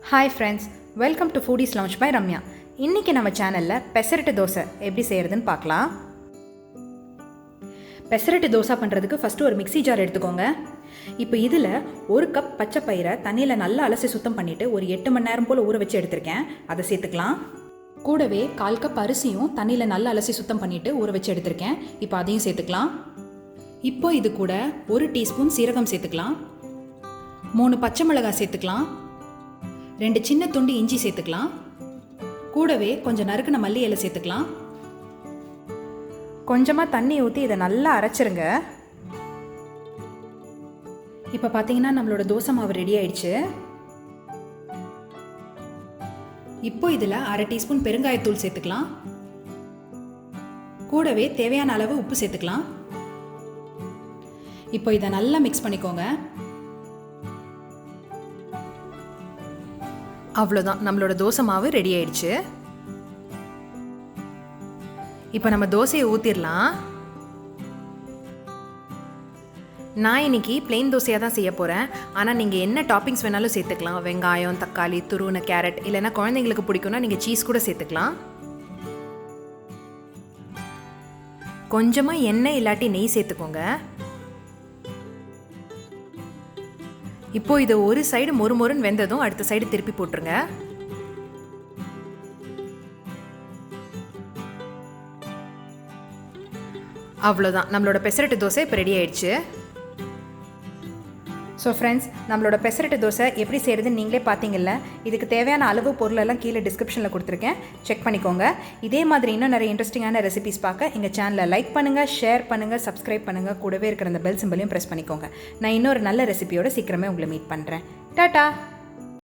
Hi friends, welcome to foodies lunch by Ramya. இன்றைக்கி நம்ம சேனலில் பெசரட்டு தோசை எப்படி செய்கிறதுன்னு பார்க்கலாம். பெசரட்டு தோசை பண்ணுறதுக்கு ஃபஸ்ட்டு ஒரு மிக்ஸி ஜார் எடுத்துக்கோங்க. இப்போ இதில் 1 கப் பச்சை பயிரை தண்ணியில் நல்லா அலசி சுத்தம் பண்ணிவிட்டு ஒரு 8 மணி நேரம் போல் ஊற வச்சு எடுத்திருக்கேன். அதை சேர்த்துக்கலாம். கூடவே 1/4 கப் அரிசியும் தண்ணியில் நல்லா அலசி சுத்தம் பண்ணிவிட்டு ஊற வச்சு எடுத்திருக்கேன். இப்போ அதையும் சேர்த்துக்கலாம். இப்போ இது கூட 1 டீஸ்பூன் சீரகம் சேர்த்துக்கலாம். 3 பச்சை மிளகாய் சேர்த்துக்கலாம். 2 சின்ன துண்டு இஞ்சி சேர்த்துக்கலாம். கூடவே கொஞ்சம் நறுக்குன மல்லி இலை சேர்த்துக்கலாம். கொஞ்சமாக தண்ணி ஊற்றி இதை நல்லா அரைச்சிருங்க. இப்போ பார்த்தீங்கன்னா நம்மளோட தோசை மாவு ரெடி ஆயிடுச்சு. இப்போ இதில் 1/2 டீஸ்பூன் பெருங்காயத்தூள் சேர்த்துக்கலாம். கூடவே தேவையான அளவு உப்பு சேர்த்துக்கலாம். இப்போ இதை நல்லா மிக்ஸ் பண்ணிக்கோங்க. அவ்வளோதான், நம்மளோட தோசை மாவு ரெடி ஆயிடுச்சு. இப்போ நம்ம தோசையை ஊற்றிடலாம். நான் இன்னைக்கு பிளெயின் தோசையாக தான் செய்ய போகிறேன். ஆனால் நீங்கள் என்ன டாப்பிங்ஸ் வேணாலும் சேர்த்துக்கலாம். வெங்காயம், தக்காளி, துருவின கேரட், இல்லைன்னா குழந்தைங்களுக்கு பிடிக்கும்னா நீங்கள் சீஸ் கூட சேர்த்துக்கலாம். கொஞ்சமாக எண்ணெய் இல்லாட்டி நெய் சேர்த்துக்கோங்க. இப்போ இது ஒரு சைடு மொறுமொறுன்னு வெந்ததும் அடுத்த சைடு திருப்பி போட்டுருங்க. அவ்வளோதான், நம்மளோட பெசரட்டு தோசை இப்போ ரெடி ஆயிடுச்சு. ஸோ ஃப்ரெண்ட்ஸ், நம்மளோட பெசரட்டு தோசை எப்படி செய்கிறதுன்னு நீங்களே பார்த்தீங்கல்ல. இதுக்கு தேவையான அளவு பொருளெல்லாம் கீழே டிஸ்கிரிப்ஷனில் கொடுத்துருக்கேன், செக் பண்ணிக்கோங்க. இதே மாதிரி இன்னும் நிறைய இன்ட்ரெஸ்டிங்கான ரெசிபிஸ் பார்க்க எங்கள் சேனலை லைக் பண்ணுங்கள், ஷேர் பண்ணுங்கள், சப்ஸ்கிரைப் பண்ணுங்கள். கூடவே இருக்கிற அந்த பெல் சிம்பலையும் ப்ரெஸ் பண்ணிக்கோங்க. நான் இன்னொரு நல்ல ரெசிபியோட சீக்கிரமே உங்களை மீட் பண்ணுறேன். டாடா.